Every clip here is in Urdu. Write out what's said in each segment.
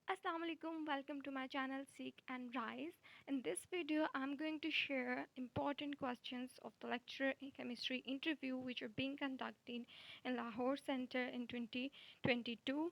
Assalamu alaikum, welcome to my channel Seek and Rise. In this video, I'm going to share important questions of the lecture in chemistry interview which are being conducted in Lahore Center in 2022.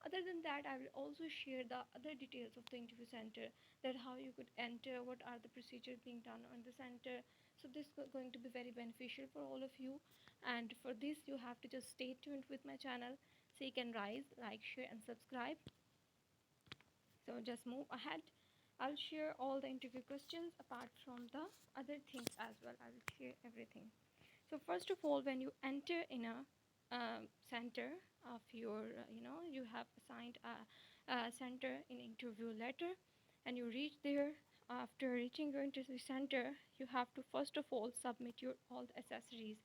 Other than that, I will also share the other details of the interview center, that how you could enter, what are the procedures being done on the center. So this is going to be very beneficial for all of you. And for this, you have to just stay tuned with my channel so you can rise, like, share, and subscribe. So just move ahead. I'll share all the interview questions apart from the other things as well. I will share everything. So first of all, when you enter in a center of your, you have assigned a center in interview letter, and you reach there. After reaching your interview center, you have to first of all submit your all the accessories.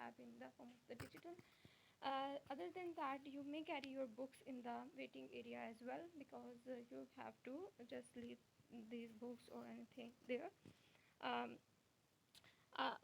have in the form of the digital. Other than that, you may carry your books in the waiting area as well because you have to just leave these books or anything there. um,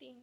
3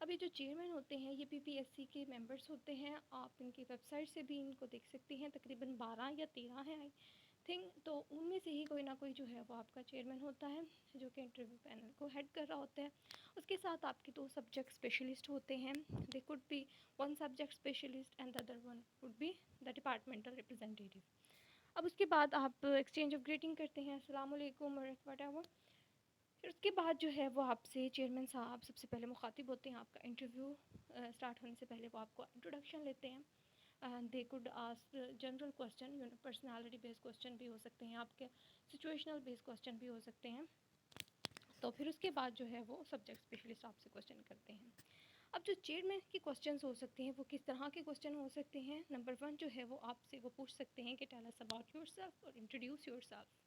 اب یہ جو چیئرمین ہوتے ہیں یہ PPSC کے ممبرس ہوتے ہیں. آپ ان کی ویب سائٹ سے بھی ان کو دیکھ سکتی ہیں. تقریباً 12 یا 13 ہیں آئی تھنک. تو ان میں سے ہی کوئی نہ کوئی جو ہے وہ آپ کا چیئرمین ہوتا ہے جو کہ انٹرویو پینل کو ہیڈ کر رہا ہوتا ہے. اس کے ساتھ آپ کے 2 سبجیکٹ اسپیشلسٹ ہوتے ہیں. They could be 1 subject specialist and the other one would be the departmental representative. اب اس کے بعد آپ ایکسچینج آف گریٹنگ کرتے ہیں, السلام علیکم اور وٹ ایور. پھر اس کے بعد جو ہے وہ آپ سے چیئرمین صاحب سب سے پہلے مخاطب ہوتے ہیں. آپ کا انٹرویو اسٹارٹ ہونے سے پہلے وہ آپ کو انٹروڈکشن لیتے ہیں. They code ask general question, personality base question بھی ہو سکتے ہیں آپ کے, سچویشنل بیس کوسچن بھی ہو سکتے ہیں. تو پھر اس کے بعد جو ہے وہ سبجیکٹ اسپیشلسٹ آپ سے کوسچن کرتے ہیں. اب جو چیئرمین کی کوسچنس ہو سکتے ہیں وہ کس طرح کے کوسچن ہو سکتے ہیں. نمبر 1 جو ہے وہ آپ سے وہ پوچھ سکتے ہیں کہ tell us about yourself اور انٹروڈیوس یور سیلف.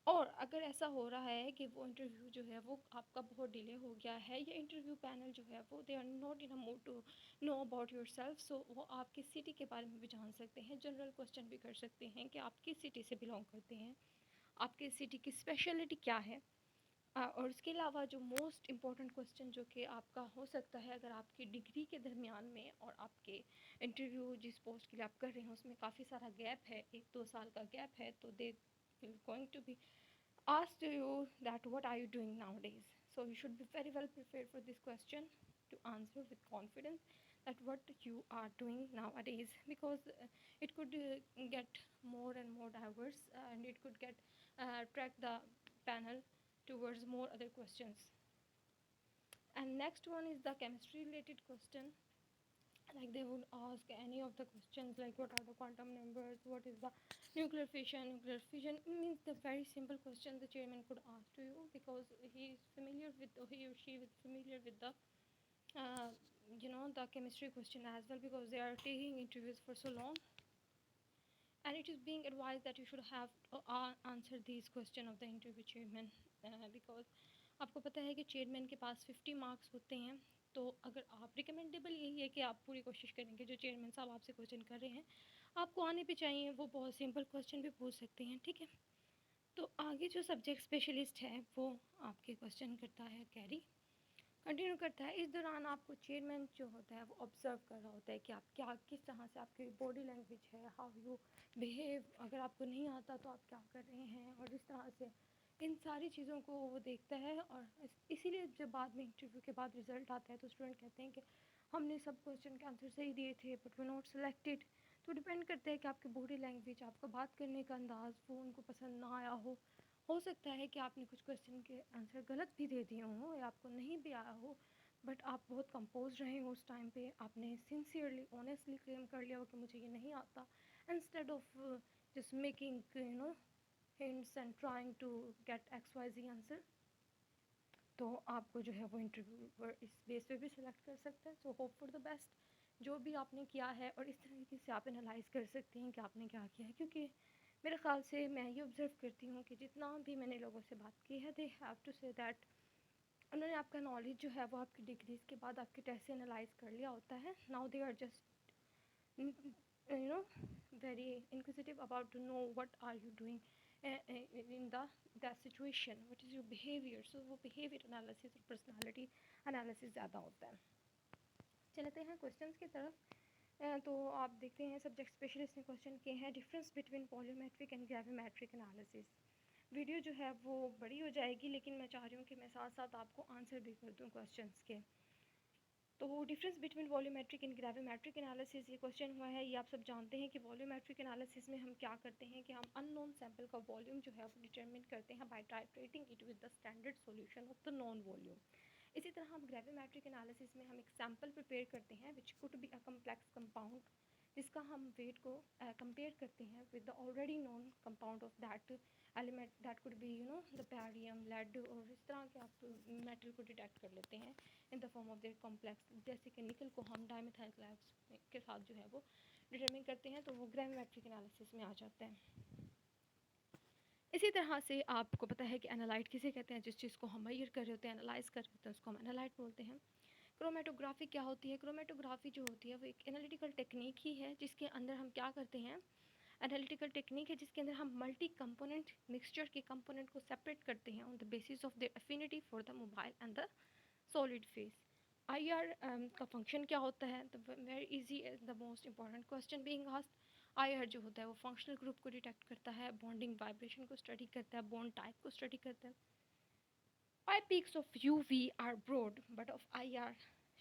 اور اگر ایسا ہو رہا ہے کہ وہ انٹرویو جو ہے وہ آپ کا بہت ڈیلے ہو گیا ہے یا انٹرویو پینل جو ہے وہ they are not in a mood to know about yourself, so وہ آپ کی سٹی کے بارے میں بھی جان سکتے ہیں. جنرل کوسچن بھی کر سکتے ہیں کہ آپ کس سٹی سے بلانگ کرتے ہیں, آپ کی سٹی کی اسپیشلٹی کیا ہے. اور اس کے علاوہ جو موسٹ امپورٹنٹ کوسچن جو کہ آپ کا ہو سکتا ہے اگر آپ کی ڈگری کے درمیان میں اور آپ کے انٹرویو جس پوسٹ کے لیے آپ کر رہے ہیں اس میں کافی سارا گیپ ہے, 1-2 سال کا گیپ ہے, تو دے going to be asked you that what are you doing nowadays. So you should be very well prepared for this question to answer with confidence that what you are doing nowadays, because it could get more and more diverse and it could get track the panel towards more other questions. And next one is the chemistry related question. Like they would ask any of the questions like what are the quantum numbers, what is the nuclear fission. Nuclear fission means the very simple question the chairman could ask to you, because he is familiar with, or he or she is familiar with the uh, the chemistry question as well, because they are taking interviews for so long. And it is being advised that you should have answer these question of the interview chairman, because آپ کو پتہ ہے کہ چیئرمین کے پاس 50 مارکس ہوتے ہیں. تو اگر آپ ریکمینڈیبل یہی ہے کہ آپ پوری کوشش کریں گے جو چیئرمین صاحب آپ سے کوشچن کر رہے ہیں آپ کو آنے بھی چاہیے, وہ بہت سمپل کوشچن بھی پوچھ سکتے ہیں, ٹھیک ہے. تو آگے جو سبجیکٹ اسپیشلسٹ ہے وہ آپ کے کوشچن کرتا ہے کیری, کنٹینیو کرتا ہے. اس دوران آپ کو چیئرمین جو ہوتا ہے وہ آبزرو کر رہا ہوتا ہے کہ آپ کیا کس طرح سے آپ کی باڈی لینگویج ہے, ہاؤ یو بیہیو, اگر آپ کو نہیں آتا تو آپ کیا کر رہے ہیں, اور اس طرح سے ان ساری چیزوں کو وہ دیکھتا ہے. اور اسی لیے جب بعد میں انٹرویو کے بعد رزلٹ آتا ہے تو اسٹوڈنٹ کہتے ہیں کہ ہم نے سب کویشچن کے آنسر صحیح دیے تھے بٹ وی ناٹ سلیکٹیڈ. تو ڈپینڈ کرتا ہے کہ آپ کی باڈی لینگویج, آپ کا بات کرنے کا انداز وہ ان کو پسند نہ آیا ہو سکتا ہے کہ آپ نے کچھ کویشچن کے آنسر غلط بھی دے دیے ہوں یا آپ کو نہیں بھی آیا ہو, بٹ آپ بہت کمپوز رہے ہو اس ٹائم پہ, آپ نے سنسیئرلی آنیسٹلی کلیم کر لیا ہو کہ مجھے یہ نہیں آتا, instead of just making hints and trying to get XYZ answer. تو آپ کو جو ہے وہ انٹرویو اس بیس پہ بھی سلیکٹ کر سکتے ہیں. So hope for the best جو بھی آپ نے کیا ہے, اور اس طریقے سے آپ انالائز کر سکتے ہیں کہ آپ نے کیا کیا ہے, کیونکہ میرے خیال سے میں یہ آبزرو کرتی ہوں کہ جتنا بھی میں نے لوگوں سے بات کی ہے دے ہیو ٹو سے دیٹ انہوں نے آپ کا نالج جو ہے وہ آپ کی ڈگریز کے بعد آپ کے ٹیسٹ سے انالائز کر لیا ہوتا ہے. Now they are just very inquisitive about to know what are you doing in that situation, what is your behavior. so وہ behavior analysis اور personality analysis زیادہ ہوتا ہے. چلتے ہیں کویشچنس کی طرف. تو آپ دیکھتے ہیں سبجیکٹ اسپیشلسٹ نے کویشچن کیے ہیں difference between volumetric and gravimetric analysis. Video جو ہے وہ بڑی ہو جائے گی لیکن میں چاہ رہی ہوں کہ میں ساتھ ساتھ آپ کو آنسر بھی کر دوں کویشچنس کے. تو difference between volumetric and gravimetric analysis یہ کویشچن ہوا ہے. یہ آپ سب جانتے ہیں کہ والیومیٹرک انالیسس میں ہم کیا کرتے ہیں کہ ہم ان نون سیمپل کا والیوم جو ہے وہ ڈٹرمن کرتے ہیں by titrating it with the standard solution of the known volume. اسی طرح ہم گریویمیٹرک انالیسس میں ہم ایک سیمپل پریپیئر کرتے ہیں which could be a complex compound, جس کا ہم ویٹ کو کمپیئر کرتے ہیں with the already known compound of that element that could be the barium, lead, اور اس طرح کے آپ میٹل کو ڈیٹیکٹ کر لیتے ہیں in the form of their complex. جیسے کہ نکل کو ہم ڈائی میتھائل کلیورس کے ساتھ جو ہے وہ ڈٹرمن کرتے ہیں, تو وہ گریویمیٹرک انالیسس میں آ جاتا ہے. اسی طرح سے آپ کو پتہ ہے کہ انالائٹ کسے کہتے ہیں, جس چیز کو ہم میئر کر رہے ہوتے ہیں, انالائز کر رہے ہوتے ہیں, اس کو ہم انالائٹ بولتے ہیں. کرومیٹوگرافی کیا ہوتی ہے؟ کرومیٹوگرافی جو ہوتی ہے وہ ایک انالیٹیکل ٹیکنیک ہی ہے جس کے اندر ہم کیا کرتے ہیں, انالیٹیکل ٹیکنیک ہے جس کے اندر ہم ملٹی کمپوننٹ مکسچر کے کمپوننٹ کو سپریٹ کرتے ہیں on the basis of their affinity for the mobile and the solid phase. I R کا فنکشن کیا ہوتا ہے؟ تو very easy the most important question being asked. I R جو ہوتا ہے وہ فنکشنل گروپ کو ڈیٹیکٹ کرتا ہے, بانڈنگ وائبریشن کو اسٹڈی کرتا ہے, بانڈ ٹائپ کو اسٹڈی کرتا ہے. 5 peaks of UV are broad but of IR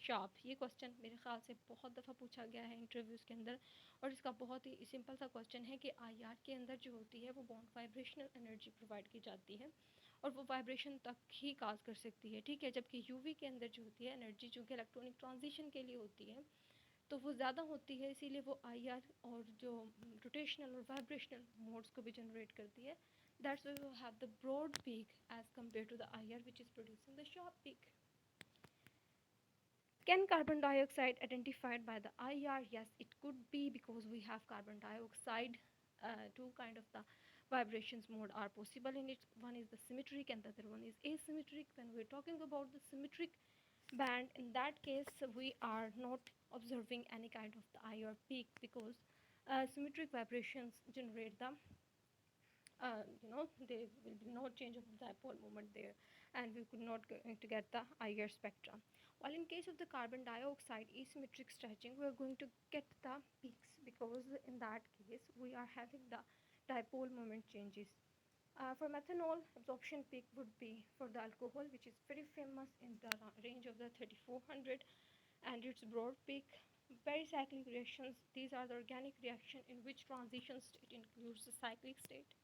sharp. یہ کوشچن میرے خیال سے بہت دفعہ پوچھا گیا ہے انٹرویوز کے اندر, اور اس کا بہت ہی سمپل سا کوشچن ہے کہ آئی آر کے اندر جو ہوتی ہے وہ بانڈ وائبریشنل انرجی پرووائڈ کی جاتی ہے, اور وہ وائبریشن تک ہی کاز کر سکتی ہے, ٹھیک ہے. جبکہ یو وی کے اندر جو ہوتی ہے انرجی چونکہ الیکٹرانک ٹرانزیشن کے لیے ہوتی ہے تو وہ زیادہ ہوتی ہے, اسی لیے وہ آئی آر اور جو روٹیشنل اور وائبریشنل موڈس کو بھی جنریٹ کرتی ہے. That's why we have the broad peak as compared to the IR which is producing the sharp peak. Can carbon dioxide identified by the IR? Yes, it could be, because we have carbon dioxide. Two kind of the vibrations mode are possible in it. One is the symmetric and the other one is asymmetric. When we're talking about the symmetric band, in that case we are not observing any kind of the IR peak, because symmetric vibrations generate the there will be no change of dipole moment there, and we could not going to get the IR spectra. While in case of the carbon dioxide asymmetric stretching, we are going to get the peaks, because in that case we are having the dipole moment changes. For methanol, absorption peak would be for the alcohol, which is very famous in the range of the 3400, and its broad peak. Pericyclic reactions, these are the organic reaction in which transition state includes the cyclic state.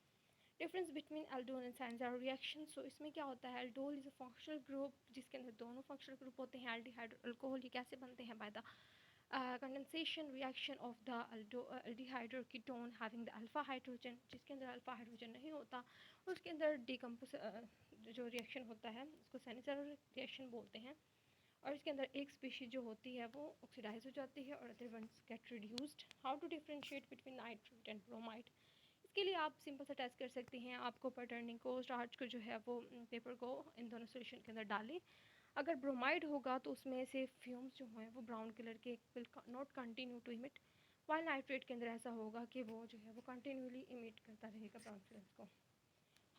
Difference between aldol and Cannizzaro reaction. So اس میں کیا ہوتا ہے, الڈول از اے فنکشنل گروپ جس کے اندر دونوں فنکشنل گروپ ہوتے ہیں. الڈیہائڈ اور الکوہول یہ کیسے بنتے ہیں؟ By the condensation reaction of the aldehyde اور ketone having the alpha hydrogen, جس کے اندر الفا ہائیڈروجن نہیں ہوتا, اس کے اندر ڈیکمپوز جو ریئیکشن ہوتا ہے اس کو سائنزار ریئیکشن بولتے ہیں, اور اس کے اندر ایک اسپیشیز جو ہوتی ہے وہ آکسیڈائز ہو جاتی ہے اور other ones get reduced. How to differentiate between nitrate and bromide? اس کے لیے آپ سمپل سا ٹیسٹ کر سکتے ہیں. آپ کو پٹرننگ کو اسٹارچ کو جو ہے وہ پیپر کو ان دونوں سولوشن کے اندر ڈالیں. اگر برومائڈ ہوگا تو اس میں سے فیومس جو ہیں وہ براؤن کلر کے will not continue to emit, while nitrate کے اندر ایسا ہوگا کہ وہ جو ہے وہ کنٹینیولی ایمٹ کرتا رہے گا براؤن فلمس کو.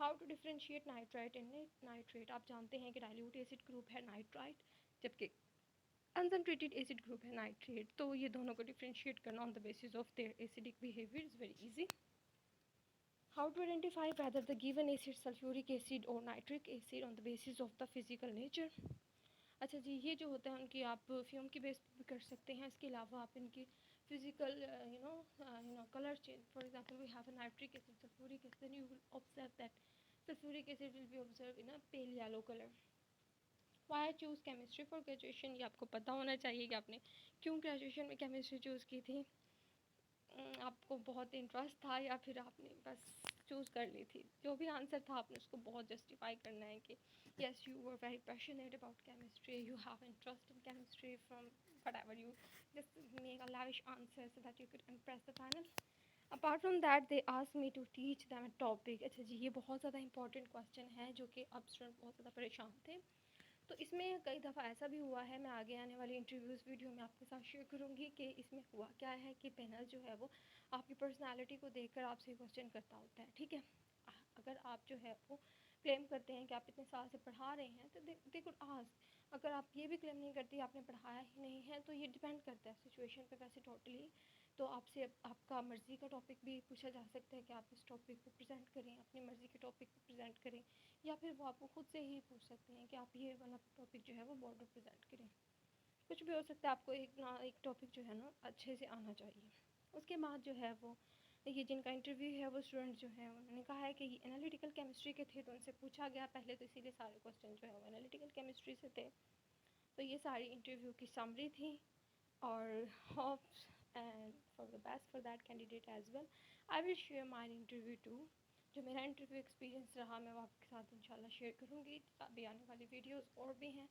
How to differentiate nitrite and nitrate? آپ جانتے ہیں کہ ڈائلیوٹ ایسڈ گروپ ہے نائٹرائٹ, جبکہ انکنٹریٹڈ ایسڈ گروپ ہے نائٹریٹ. تو یہ دونوں کو ڈیفرینشیٹ کرنا on the basis of their acidic behaviour is very easy. How to identify whether the given acid sulfuric acid or nitric acid on the basis of the physical nature? اچھا جی, یہ جو ہوتا ہے ان کی آپ فیوم کی بیس بھی کر سکتے ہیں. اس کے علاوہ آپ ان کی physical colour change, for example we have a nitric acid sulfuric acid, then you will observe that sulfuric acid will be observed in a pale yellow color. Why choose chemistry for graduation? یہ آپ کو پتہ ہونا چاہیے کہ آپ نے کیوں گریجویشن میں کیمسٹری چوز کی تھی. آپ کو بہت انٹرسٹ تھا یا پھر آپ نے بس چوز کر لی تھی؟ جو بھی آنسر تھا آپ نے اس کو بہت جسٹیفائی کرنا ہے کہ yes you were very passionate about chemistry, you have interest in chemistry from what ever you just make a lavish answer so that you could impress the panel. Apart from that they asked me to teach them a topic. اچھا جی, یہ بہت زیادہ امپورٹنٹ کویسچن ہے جو کہ اب اسٹوڈنٹ بہت زیادہ پریشان تھے. تو اس میں کئی دفعہ ایسا بھی ہوا ہے, میں آگے آنے والی انٹرویوز ویڈیو میں آپ کے ساتھ شیئر کروں گی کہ اس میں ہوا کیا ہے کہ پینل جو ہے وہ آپ کی پرسنالٹی کو دیکھ کر آپ سے کویسچن کرتا ہوتا ہے, ٹھیک ہے. اگر آپ جو ہے وہ کلیم کرتے ہیں کہ آپ اتنے سال سے پڑھا رہے ہیں تو دے کوڈ آسک. اگر آپ یہ بھی کلیم نہیں کرتی آپ نے پڑھایا ہی نہیں ہے تو یہ ڈیپینڈ کرتا ہے سچویشن پہ ویسے ٹوٹلی. تو آپ سے آپ کا مرضی کا ٹاپک بھی پوچھا جا سکتا ہے کہ آپ اس ٹاپک کو پریزنٹ کریں, اپنی مرضی کے ٹاپک کو پریزنٹ کریں, یا پھر وہ آپ کو خود سے ہی پوچھ سکتے ہیں کہ آپ یہ والا ٹاپک جو ہے وہ بورڈ پر پریزنٹ کریں. کچھ بھی ہو سکتا ہے, آپ کو ایک ٹاپک جو ہے نا اچھے سے آنا چاہیے. اس کے بعد جو ہے وہ یہ جن کا انٹرویو ہے وہ اسٹوڈنٹ جو ہیں انہوں نے کہا ہے کہ یہ انالیٹیکل کیمسٹری کے تھے, تو ان سے پوچھا گیا پہلے, تو اسی لیے سارے کویسچن جو ہے وہ انالیٹیکل کیمسٹری سے تھے. تو یہ ساری انٹرویو کی سمری تھی, اور hopes and for the best for that candidate as well. I will share my interview too. جو میرا انٹرویو ایکسپیرینس رہا میں وہ آپ کے ساتھ انشاءاللہ شیئر کروں گی. ابھی آنے والی ویڈیوز اور بھی ہیں.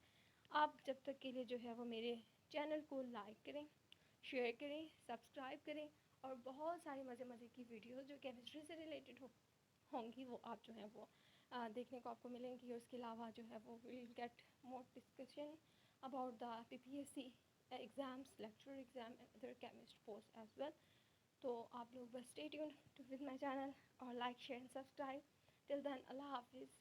آپ جب تک کے لیے جو ہے وہ میرے چینل کو لائک کریں, شیئر کریں, سبسکرائب کریں, اور بہت ساری مزے کی ویڈیوز جو کیمسٹری سے ریلیٹڈ ہوں گی وہ آپ جو ہیں وہ دیکھنے کو آپ کو ملیں گی. اور اس کے علاوہ جو ہے وہ will get more discussion about the PPSC exams, lecture exam and other chemist post as well. تو آپ لوگ بس stay tuned with my channel اور like, share and subscribe. Till then اللہ حافظ.